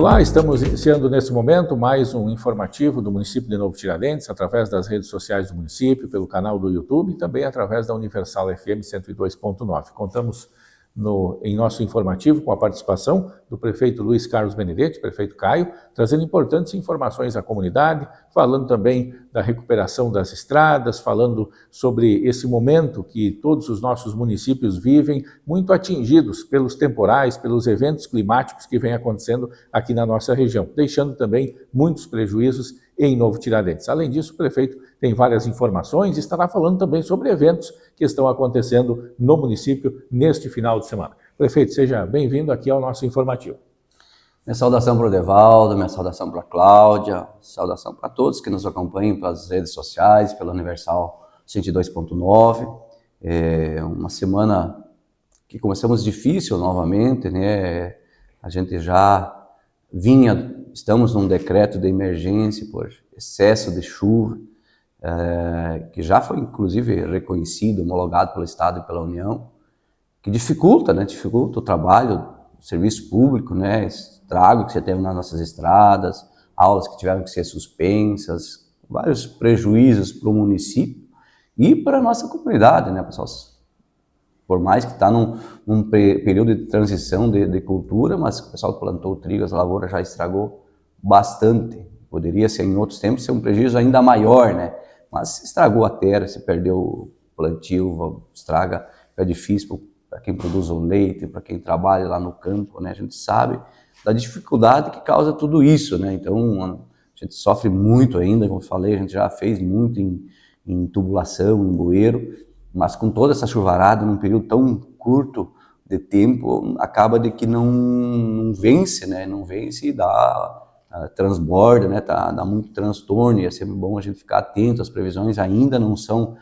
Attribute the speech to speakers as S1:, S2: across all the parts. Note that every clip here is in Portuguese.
S1: Olá, estamos iniciando nesse momento mais um informativo do município de Novo Tiradentes, através das redes sociais do município, pelo canal do YouTube e também através da Universal FM 102.9. Contamos em nosso informativo com a participação do prefeito Luiz Carlos Benedetti, prefeito Caio, trazendo importantes informações à comunidade, falando também da recuperação das estradas, falando sobre esse momento que todos os nossos municípios vivem, muito atingidos pelos temporais, pelos eventos climáticos que vêm acontecendo aqui na nossa região, deixando também muitos prejuízos em Novo Tiradentes. Além disso, o prefeito tem várias informações e estará falando também sobre eventos que estão acontecendo no município neste final de semana. Prefeito, seja bem-vindo aqui ao nosso informativo.
S2: Minha saudação para o Devaldo, minha saudação para a Cláudia, saudação para todos que nos acompanham pelas redes sociais, pela Universal 102.9. É uma semana que começamos difícil novamente, né? A gente estamos num decreto de emergência por excesso de chuva, que já foi inclusive reconhecido, homologado pelo Estado e pela União, que dificulta o trabalho do serviço público, né? Estrago que você teve nas nossas estradas, aulas que tiveram que ser suspensas, vários prejuízos para o município e para a nossa comunidade, né, pessoal? Por mais que está num período de transição de cultura, mas o pessoal que plantou trigo, as lavouras já estragou bastante. Poderia ser em outros tempos ser um prejuízo ainda maior, né? Mas estragou a terra, se perdeu o plantio, estraga, é difícil para quem produz o leite, para quem trabalha lá no campo, né? A gente sabe da dificuldade que causa tudo isso, né? Então a gente sofre muito ainda, como eu falei, a gente já fez muito em tubulação, em bueiro, mas com toda essa chuvarada, num período tão curto de tempo, acaba de que não vence, né? Não vence e transborda, né? Dá muito transtorno, e é sempre bom a gente ficar atento. As previsões ainda não são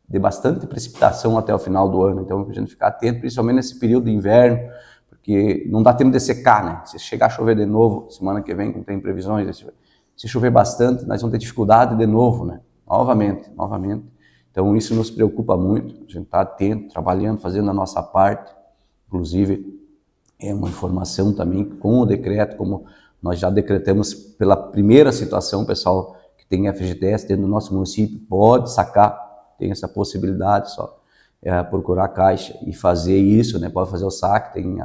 S2: de bastante precipitação até o final do ano, então a gente ficar atento, principalmente nesse período de inverno, porque não dá tempo de secar, né? Se chegar a chover de novo, semana que vem, como tem previsões, se chover bastante, nós vamos ter dificuldade de novo, né? Novamente. Então isso nos preocupa muito, a gente está atento, trabalhando, fazendo a nossa parte. Inclusive, é uma informação também com o decreto, como nós já decretamos pela primeira situação, pessoal que tem FGTS dentro do nosso município pode sacar, tem essa possibilidade, só procurar a Caixa e fazer isso, né? Pode fazer o saque, tem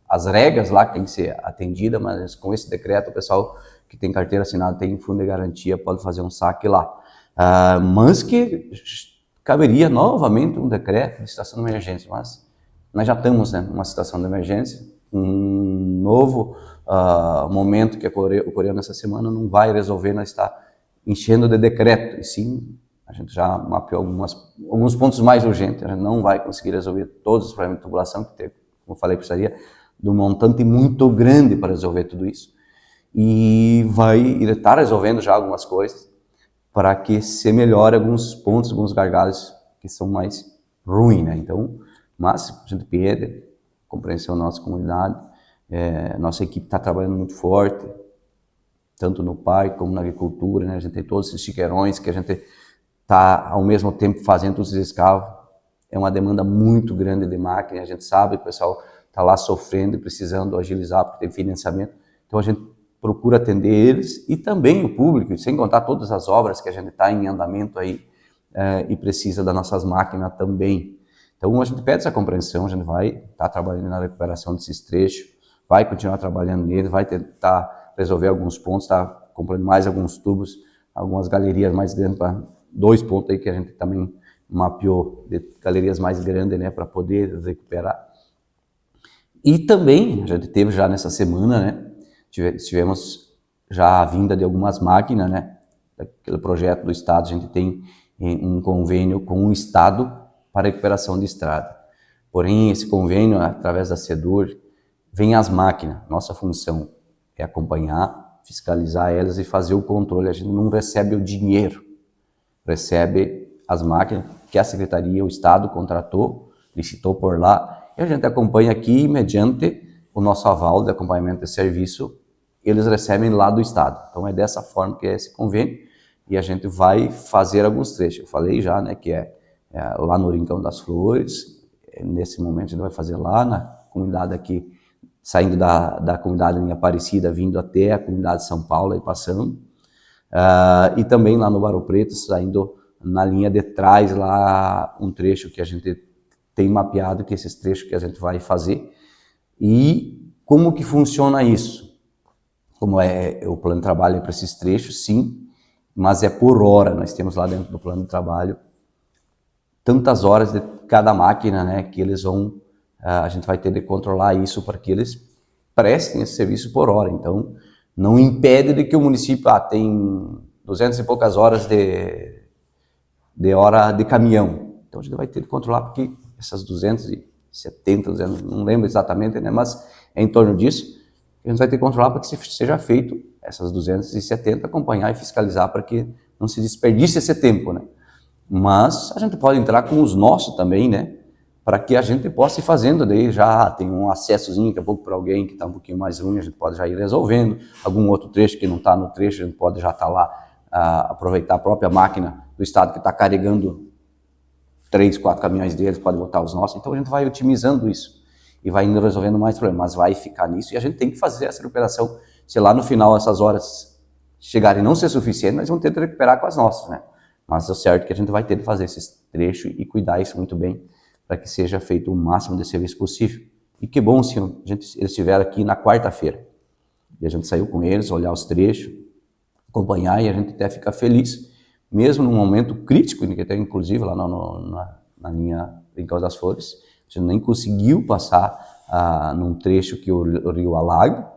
S2: as regras lá que tem que ser atendida, mas com esse decreto o pessoal que tem carteira assinada, tem fundo de garantia, pode fazer um saque lá. Mas que caberia novamente um decreto de situação de emergência, mas nós já estamos, né, numa situação de emergência, um novo momento que ocorreu nessa semana não vai resolver, nós está enchendo de decreto, e sim, a gente já mapeou alguns pontos mais urgentes, a gente não vai conseguir resolver todos os problemas de tubulação que teve, como eu falei, precisaria de um montante muito grande para resolver tudo isso, e está resolvendo já algumas coisas, para que se melhore alguns pontos, alguns gargalos que são mais ruins, né? Então, mas a gente pede compreensão da nossa comunidade, nossa equipe está trabalhando muito forte, tanto no parque como na agricultura, né? A gente tem todos esses chiqueirões que a gente está ao mesmo tempo fazendo os escavos, é uma demanda muito grande de máquina, a gente sabe que o pessoal está lá sofrendo e precisando agilizar porque tem financiamento, então a gente procura atender eles e também o público, sem contar todas as obras que a gente está em andamento aí e precisa das nossas máquinas também. Então a gente pede essa compreensão, a gente vai estar trabalhando na recuperação desses trechos, vai continuar trabalhando nele, vai tentar resolver alguns pontos, está comprando mais alguns tubos, algumas galerias mais grandes, para 2 pontos aí que a gente também mapeou, de galerias mais grandes, né, para poder recuperar. E também, a gente teve já nessa semana, né, tivemos já a vinda de algumas máquinas, né, daquele projeto do Estado, a gente tem um convênio com o Estado para recuperação de estrada. Porém, esse convênio, através da SEDUR, vem as máquinas. Nossa função é acompanhar, fiscalizar elas e fazer o controle. A gente não recebe o dinheiro, recebe as máquinas que a Secretaria, o Estado contratou, licitou por lá, e a gente acompanha aqui mediante o nosso aval de acompanhamento de serviço, eles recebem lá do Estado. Então é dessa forma que é esse convênio, e a gente vai fazer alguns trechos. Eu falei já, né, que é lá no Rincão das Flores, nesse momento a gente vai fazer lá na comunidade aqui saindo da comunidade em Aparecida, vindo até a comunidade de São Paulo e passando. E também lá no Barro Preto, saindo na linha de trás, lá um trecho que a gente tem mapeado, que é esses trechos que a gente vai fazer. E como que funciona isso? Como é o plano de trabalho para esses trechos, sim, mas é por hora. Nós temos lá dentro do plano de trabalho tantas horas de cada máquina, né, que eles vão, a gente vai ter de controlar isso para que eles prestem esse serviço por hora. Então, não impede de que o município tem 200 e poucas horas de hora de caminhão. Então, a gente vai ter de controlar porque essas 270, 200, não lembro exatamente, né, mas é em torno disso. A gente vai ter que controlar para que seja feito essas 270, acompanhar e fiscalizar para que não se desperdice esse tempo, né? Mas a gente pode entrar com os nossos também, né? Para que a gente possa ir fazendo, daí já tem um acessozinho daqui a pouco para alguém que está um pouquinho mais ruim, a gente pode já ir resolvendo. Algum outro trecho que não está no trecho, a gente pode já estar lá, aproveitar a própria máquina do estado que está carregando 3, 4 caminhões deles, pode botar os nossos. Então a gente vai otimizando isso e vai indo resolvendo mais problemas, mas vai ficar nisso e a gente tem que fazer essa recuperação. Se lá no final essas horas chegarem a não ser suficientes, nós vamos ter que recuperar com as nossas, né? Mas é certo que a gente vai ter que fazer esses trechos e cuidar isso muito bem para que seja feito o máximo de serviço possível. E que bom, senhor, eles estiveram aqui na quarta-feira. E a gente saiu com eles, olhar os trechos, acompanhar, e a gente até fica feliz, mesmo num momento crítico, que até inclusive lá na linha Rincão das Flores, a gente nem conseguiu passar num trecho que o rio alaga,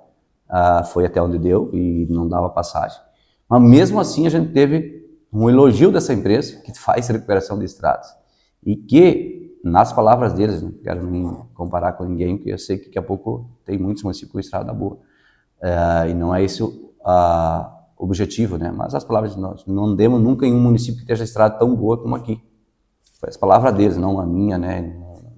S2: foi até onde deu e não dava passagem. Mas mesmo assim a gente teve um elogio dessa empresa que faz recuperação de estradas e que, nas palavras deles, não quero nem comparar com ninguém, porque eu sei que daqui a pouco tem muitos municípios com estrada boa, e não é esse o objetivo, né? Mas as palavras de nós, não demos nunca em um município que tenha estrada tão boa como aqui. Foi as palavras deles, não a minha, né?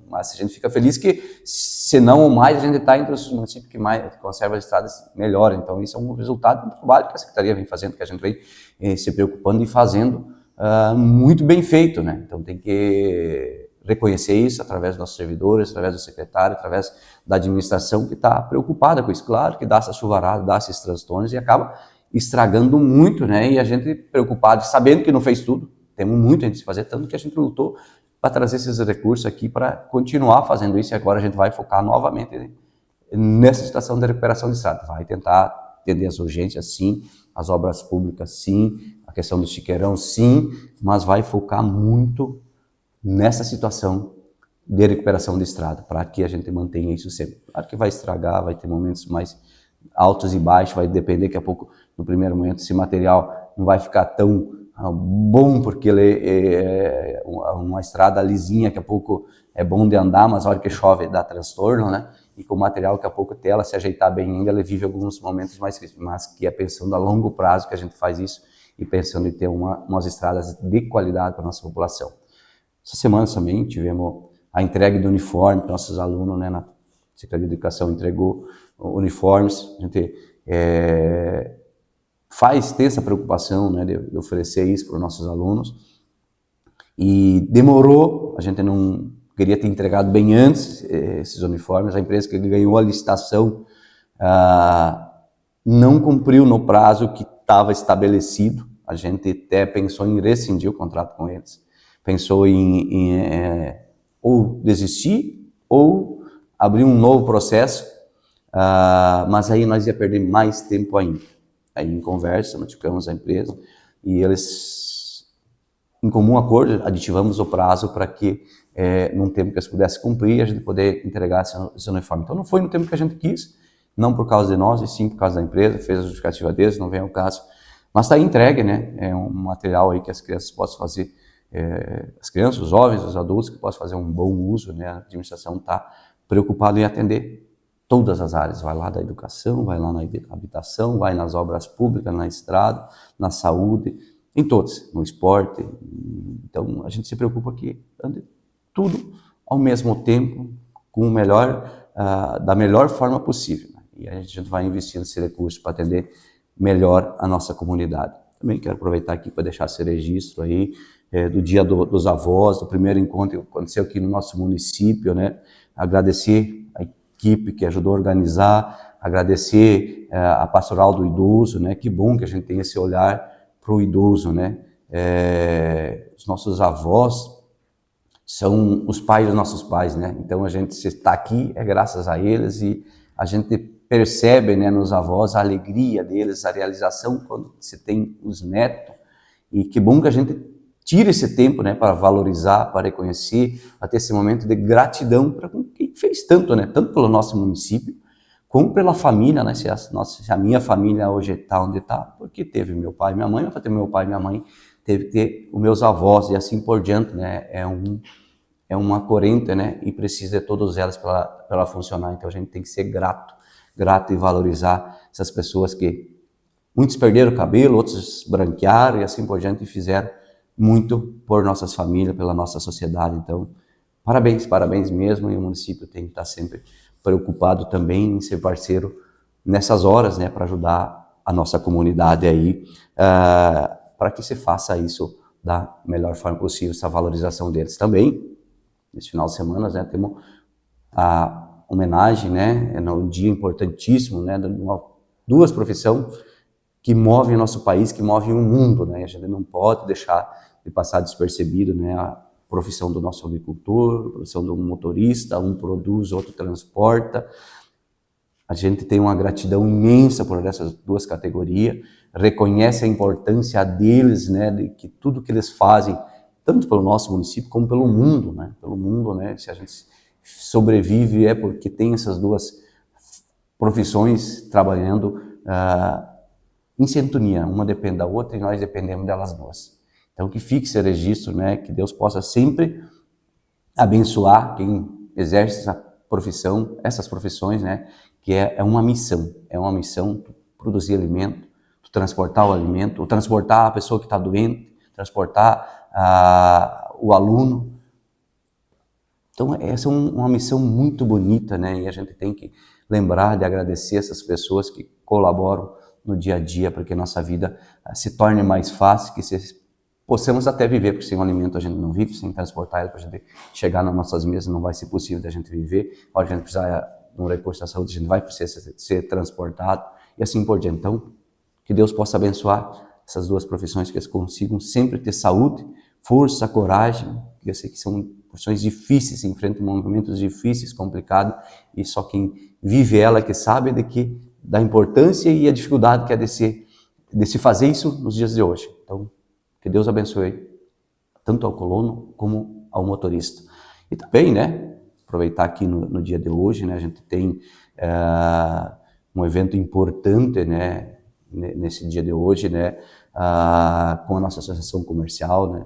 S2: Mas a gente fica feliz que, se não ou mais, a gente está entre os municípios que mais conservam as estradas melhor. Então, isso é um resultado do trabalho que a Secretaria vem fazendo, que a gente vem se preocupando e fazendo muito bem feito, né? Então, tem que reconhecer isso através dos nossos servidores, através do secretário, através da administração que está preocupada com isso. Claro que dá essa chuvarada, dá esses transtornos e acaba estragando muito, né? E a gente preocupado, sabendo que não fez tudo, temos muito a gente se fazer, tanto que a gente lutou para trazer esses recursos aqui para continuar fazendo isso, e agora a gente vai focar novamente nessa situação de recuperação de estrada. Vai tentar atender as urgências, sim, as obras públicas, sim, a questão do chiqueirão, sim, mas vai focar muito nessa situação de recuperação de estrada, para que a gente mantenha isso sempre. Claro que vai estragar, vai ter momentos mais altos e baixos, vai depender daqui a pouco, no primeiro momento, esse material não vai ficar tão bom, porque ele é uma estrada lisinha, daqui a pouco é bom de andar, mas a hora que chove dá transtorno, né? E com o material, daqui a pouco, até ela se ajeitar bem ainda, ele vive alguns momentos mais críticos, mas que é pensando a longo prazo que a gente faz isso e pensando em ter umas estradas de qualidade para a nossa população. Essa semana também tivemos a entrega do uniforme para nossos alunos, né? Na Secretaria de Educação entregou uniformes, a gente tem essa preocupação, né, de oferecer isso para os nossos alunos, e demorou, a gente não queria ter entregado bem antes esses uniformes, a empresa que ganhou a licitação não cumpriu no prazo que estava estabelecido, a gente até pensou em rescindir o contrato com eles, pensou em ou desistir ou abrir um novo processo, mas aí nós ia perder mais tempo ainda. Aí em conversa, notificamos a empresa e eles, em comum acordo, aditivamos o prazo para que num tempo que eles pudessem cumprir, a gente poder entregar esse uniforme. Então não foi no tempo que a gente quis, não por causa de nós, e sim por causa da empresa, fez a justificativa deles, não vem ao caso. Mas está entregue, né? É um material aí que as crianças possam fazer, as crianças, os jovens, os adultos, que possam fazer um bom uso, né? A administração está preocupada em atender todas as áreas, vai lá da educação, vai lá na habitação, vai nas obras públicas, na estrada, na saúde, em todos, no esporte. Então a gente se preocupa que ande tudo ao mesmo tempo, com o melhor, da melhor forma possível, né? E a gente vai investir nesse recurso para atender melhor a nossa comunidade. Também quero aproveitar aqui para deixar esse registro aí do Dia dos Avós, do primeiro encontro que aconteceu aqui no nosso município, né? Agradecer equipe que ajudou a organizar, agradecer a Pastoral do Idoso, né? Que bom que a gente tem esse olhar para o idoso, né? Os nossos avós são os pais dos nossos pais, né? Então a gente está aqui é graças a eles e a gente percebe, né, nos avós a alegria deles, a realização quando se tem os netos. E que bom que a gente tira esse tempo, né, para valorizar, para reconhecer, para ter esse momento de gratidão para quem fez tanto, né? Tanto pelo nosso município, como pela família, né? Se a minha família hoje está onde está, porque teve meu pai e minha mãe, para ter meu pai e minha mãe, teve que ter os meus avós e assim por diante, né? É uma corrente, né? E precisa de todas elas para ela funcionar. Então a gente tem que ser grato e valorizar essas pessoas que muitos perderam o cabelo, outros branquearam e assim por diante e fizeram muito por nossas famílias, pela nossa sociedade. Então, parabéns mesmo, e o município tem que estar sempre preocupado também em ser parceiro nessas horas, né, para ajudar a nossa comunidade aí, para que se faça isso da melhor forma possível, essa valorização deles também. Nesse final de semana, né, temos a homenagem, né, um dia importantíssimo, né, de duas profissões que movem o nosso país, que movem o mundo, né, a gente não pode deixar de passar despercebido, né, a profissão do nosso agricultor, a profissão do motorista, um produz, outro transporta. A gente tem uma gratidão imensa por essas duas categorias, reconhece a importância deles, né, de que tudo que eles fazem, tanto pelo nosso município como pelo mundo, né, se a gente sobrevive é porque tem essas duas profissões trabalhando em sintonia, uma depende da outra e nós dependemos delas duas. Então que fique esse registro, né, que Deus possa sempre abençoar quem exerce essa profissão, essas profissões, né, que é uma missão, produzir alimento, transportar o alimento, transportar a pessoa que está doente, transportar o aluno. Então essa é uma missão muito bonita, né, e a gente tem que lembrar de agradecer essas pessoas que colaboram no dia a dia para que a nossa vida se torne mais fácil, que possamos até viver, porque sem o alimento a gente não vive, sem transportar ele para a gente chegar nas nossas mesas não vai ser possível da gente viver. A gente precisar de um recurso da saúde, a gente vai precisar ser transportado e assim por diante. Então, que Deus possa abençoar essas duas profissões, que eles consigam sempre ter saúde, força, coragem, que eu sei que são profissões difíceis, enfrentam momentos difíceis, complicados, e só quem vive ela que sabe da importância e a dificuldade que é de se fazer isso nos dias de hoje. Então, que Deus abençoe tanto ao colono como ao motorista. E também, né, aproveitar aqui no dia de hoje, né, a gente tem um evento importante, né, nesse dia de hoje, né, com a nossa associação comercial, né,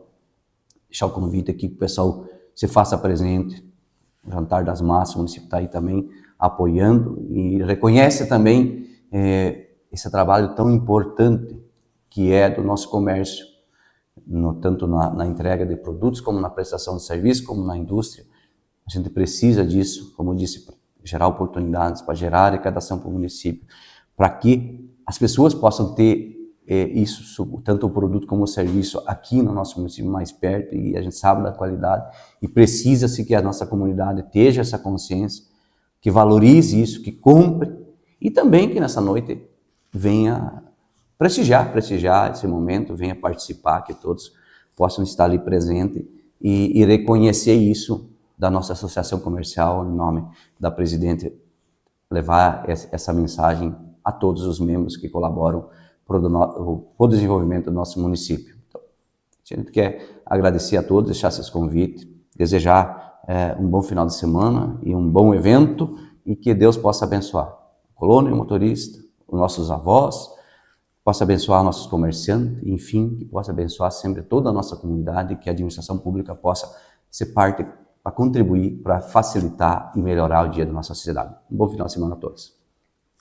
S2: deixar o convite aqui que o pessoal se faça presente, o Jantar das Massas, o município está aí também apoiando e reconhece também esse trabalho tão importante que é do nosso comércio, tanto na entrega de produtos, como na prestação de serviços, como na indústria. A gente precisa disso, como eu disse, para gerar oportunidades, para gerar arrecadação para o município, para que as pessoas possam ter isso, tanto o produto como o serviço aqui no nosso município mais perto, e a gente sabe da qualidade, e precisa-se que a nossa comunidade tenha essa consciência, que valorize isso, que compre, e também que nessa noite venha prestigiar esse momento, venha participar, que todos possam estar ali presentes e reconhecer isso da nossa associação comercial, em nome da presidente, levar essa mensagem a todos os membros que colaboram para o desenvolvimento do nosso município. Então, a gente quer agradecer a todos, deixar esses convites, desejar um bom final de semana e um bom evento, e que Deus possa abençoar o colono e o motorista, os nossos avós, possa abençoar nossos comerciantes, enfim, que possa abençoar sempre toda a nossa comunidade, que a administração pública possa ser parte para contribuir, para facilitar e melhorar o dia da nossa sociedade. Um bom final de semana a todos.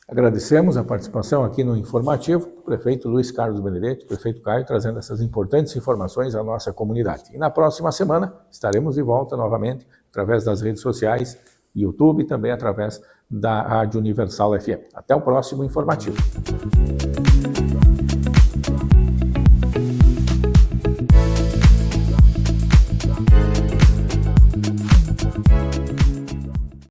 S1: Agradecemos a participação aqui no Informativo do prefeito Luiz Carlos Benedetti, prefeito Caio, trazendo essas importantes informações à nossa comunidade. E na próxima semana estaremos de volta novamente, através das redes sociais, YouTube e também através da Rádio Universal FM. Até o próximo Informativo.